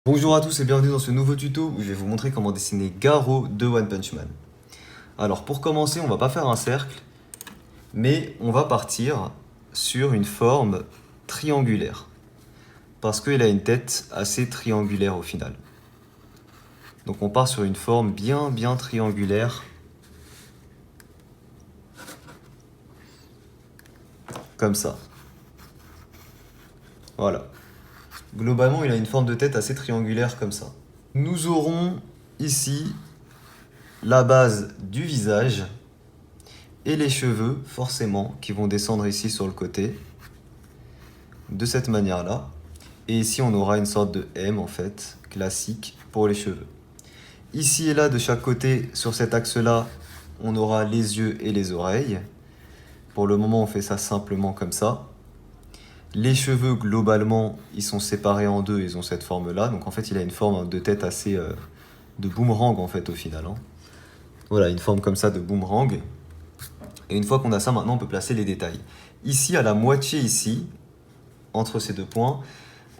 Bonjour à tous et bienvenue dans ce nouveau tuto où je vais vous montrer comment dessiner Garo de One Punch Man. Alors pour commencer, on va pas faire un cercle, mais on va partir sur une forme triangulaire. Parce qu'il a une tête assez triangulaire au final. Donc on part sur une forme bien triangulaire. Comme ça. Voilà. Globalement, il a une forme de tête assez triangulaire comme ça. Nous aurons ici la base du visage et les cheveux, forcément, qui vont descendre ici sur le côté, de cette manière-là. Et ici, on aura une sorte de M, en fait, classique pour les cheveux. Ici et là, de chaque côté, sur cet axe-là, on aura les yeux et les oreilles. Pour le moment, on fait ça simplement comme ça. Les cheveux, globalement, ils sont séparés en deux, ils ont cette forme-là. Donc en fait, il a une forme de tête assez de boomerang, en fait, au final. Voilà, une forme comme ça de boomerang. Et une fois qu'on a ça, maintenant, on peut placer les détails. Ici, à la moitié ici, entre ces deux points,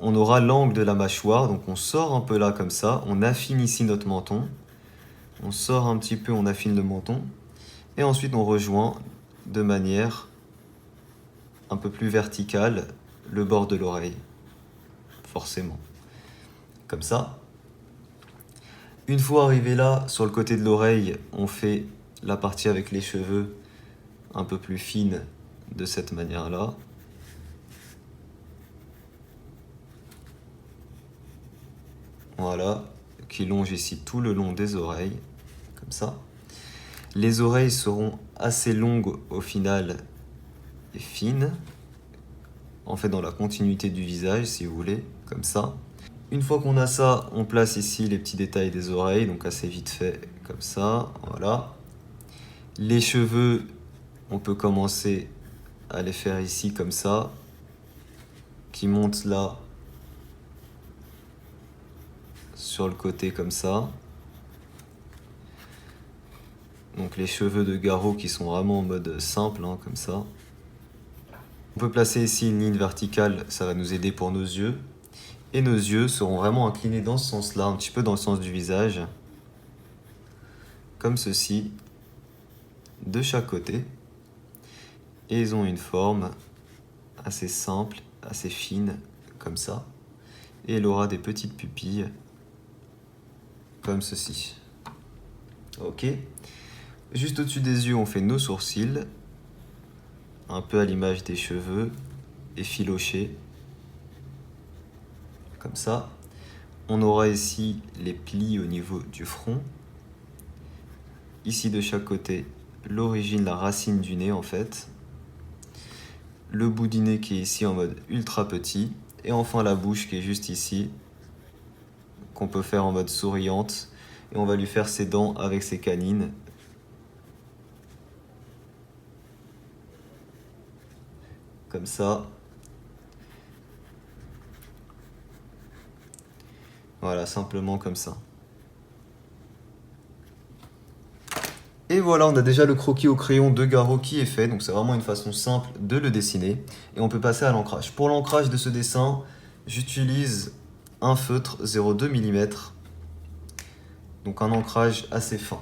on aura l'angle de la mâchoire. Donc on sort un peu là comme ça. On affine ici notre menton. On sort un petit peu, on affine le menton. Et ensuite, on rejoint de manière un peu plus verticale le bord de l'oreille. Forcément. Comme ça. Une fois arrivé là, sur le côté de l'oreille, on fait la partie avec les cheveux un peu plus fine de cette manière-là. Voilà, qui longe ici tout le long des oreilles, comme ça. Les oreilles seront assez longues au final et fines, en fait dans la continuité du visage si vous voulez, comme ça. Une fois qu'on a ça, on place ici les petits détails des oreilles, donc assez vite fait, comme ça, voilà. Les cheveux, on peut commencer à les faire ici comme ça, qui montent là, sur le côté comme ça. Donc les cheveux de Garo qui sont vraiment en mode simple, comme ça. On peut placer ici une ligne verticale, ça va nous aider pour nos yeux. Et nos yeux seront vraiment inclinés dans ce sens-là, un petit peu dans le sens du visage. Comme ceci, de chaque côté. Et ils ont une forme assez simple, assez fine, comme ça. Et elle aura des petites pupilles, comme ceci. Ok. Juste au-dessus des yeux, on fait nos sourcils, un peu à l'image des cheveux, effilochés, comme ça. On aura ici les plis au niveau du front. Ici de chaque côté, l'origine, la racine du nez en fait. Le bout du nez qui est ici en mode ultra petit. Et enfin la bouche qui est juste ici, qu'on peut faire en mode souriante. Et on va lui faire ses dents avec ses canines. Comme ça. Voilà, simplement comme ça. Et voilà, on a déjà le croquis au crayon de Garo qui est fait. Donc c'est vraiment une façon simple de le dessiner. Et on peut passer à l'ancrage. Pour l'ancrage de ce dessin, j'utilise un feutre 0,2 mm. Donc un ancrage assez fin.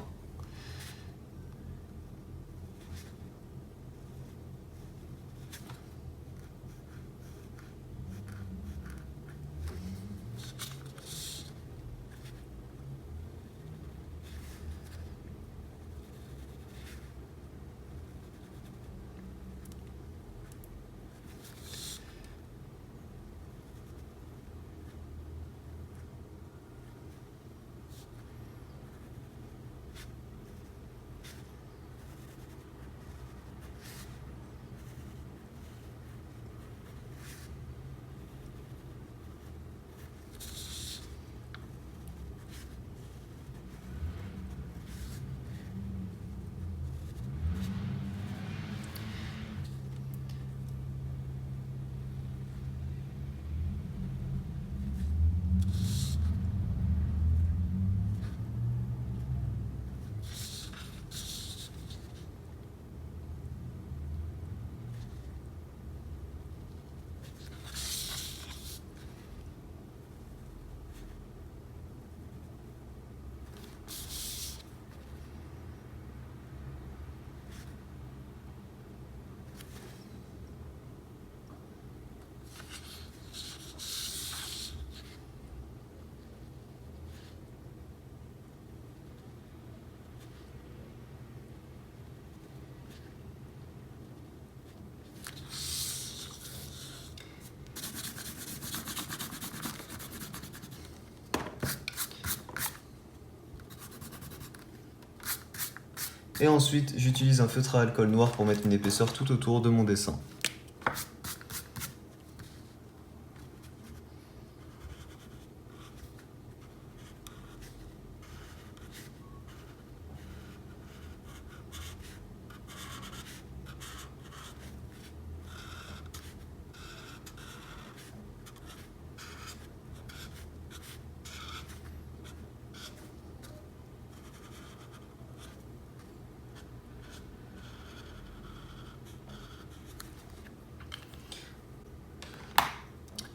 Et ensuite, j'utilise un feutre à alcool noir pour mettre une épaisseur tout autour de mon dessin.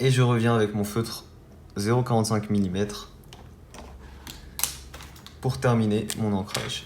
Et je reviens avec mon feutre 0,45 mm pour terminer mon ancrage.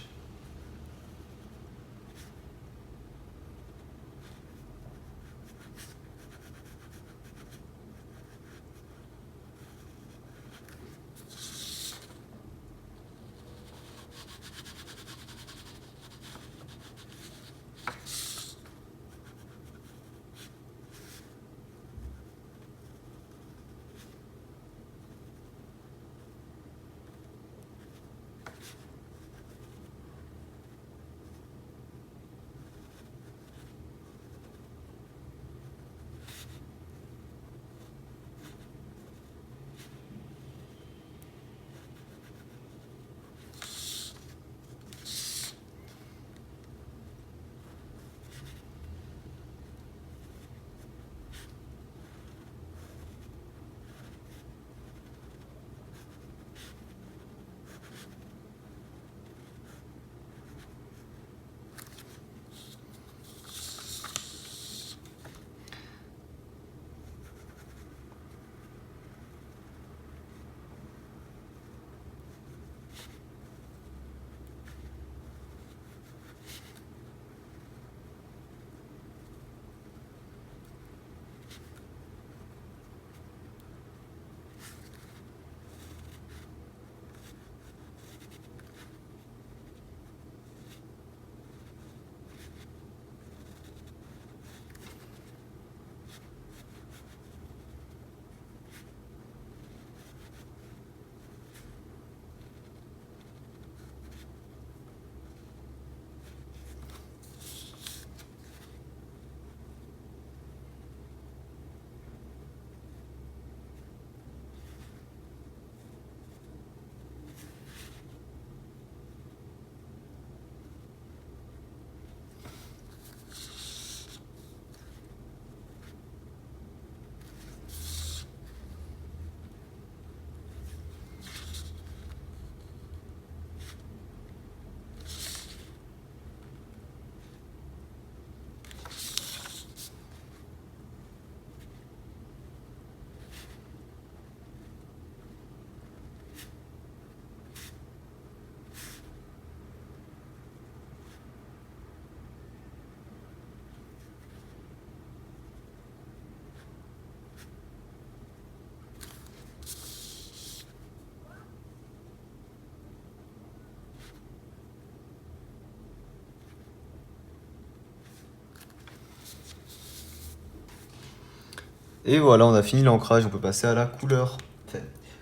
Et voilà, on a fini l'ancrage, on peut passer à la couleur.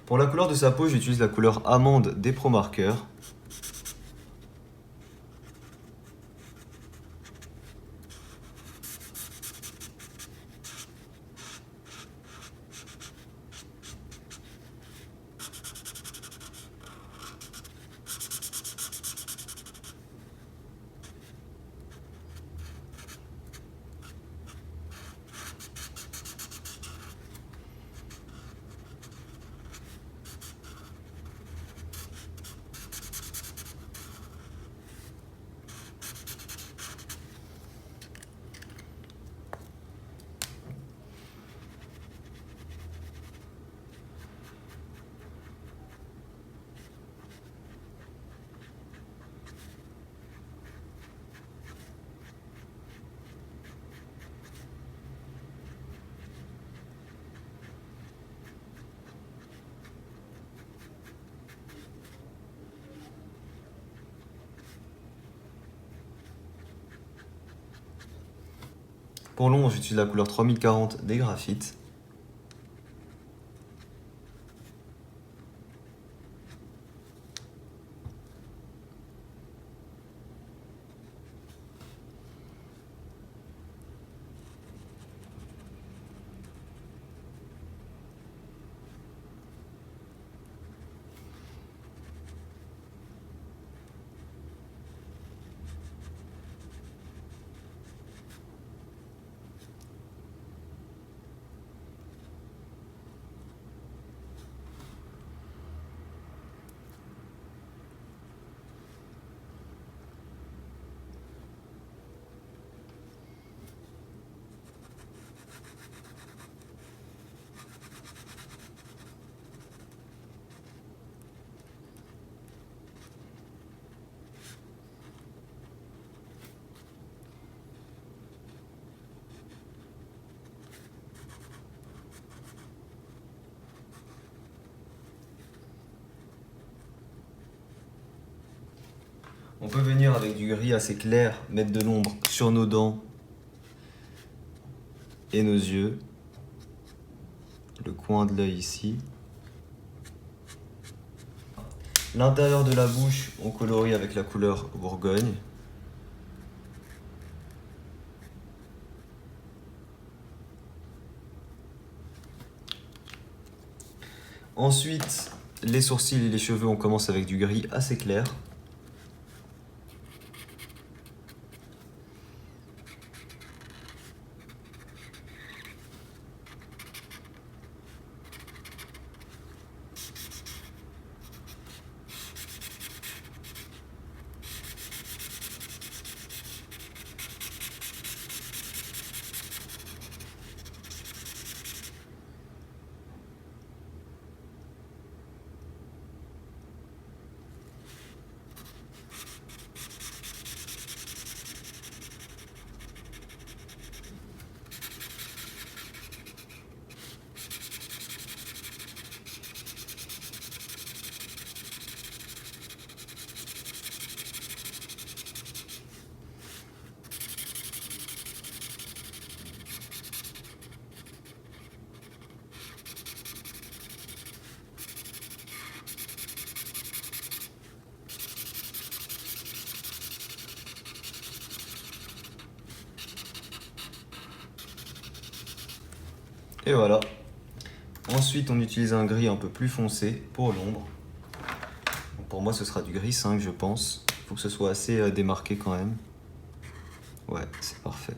Pour la couleur de sa peau, j'utilise la couleur amande des Pro Marker. Pour l'ombre, j'utilise la couleur 3040 des graphites. On peut venir avec du gris assez clair, mettre de l'ombre sur nos dents et nos yeux. Le coin de l'œil ici. L'intérieur de la bouche, on colorie avec la couleur Bourgogne. Ensuite, les sourcils et les cheveux, on commence avec du gris assez clair. Et voilà. Ensuite, on utilise un gris un peu plus foncé pour l'ombre. Pour moi, ce sera du gris 5, je pense. Il faut que ce soit assez démarqué quand même. Ouais, c'est parfait.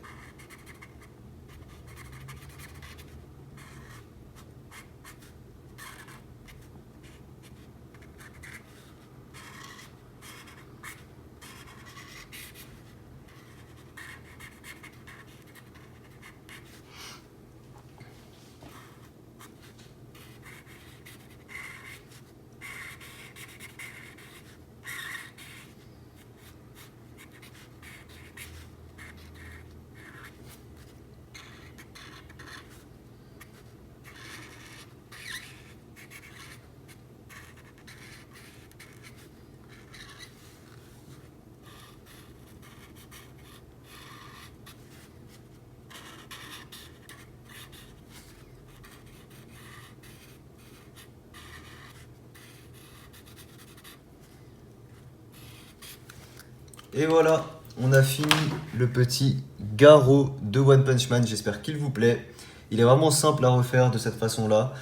Et voilà, on a fini le petit Garo de One Punch Man. J'espère qu'il vous plaît. Il est vraiment simple à refaire de cette façon-là.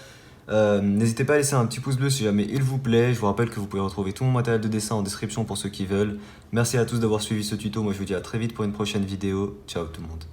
N'hésitez pas à laisser un petit pouce bleu si jamais il vous plaît. Je vous rappelle que vous pouvez retrouver tout mon matériel de dessin en description pour ceux qui veulent. Merci à tous d'avoir suivi ce tuto. Moi, je vous dis à très vite pour une prochaine vidéo. Ciao tout le monde.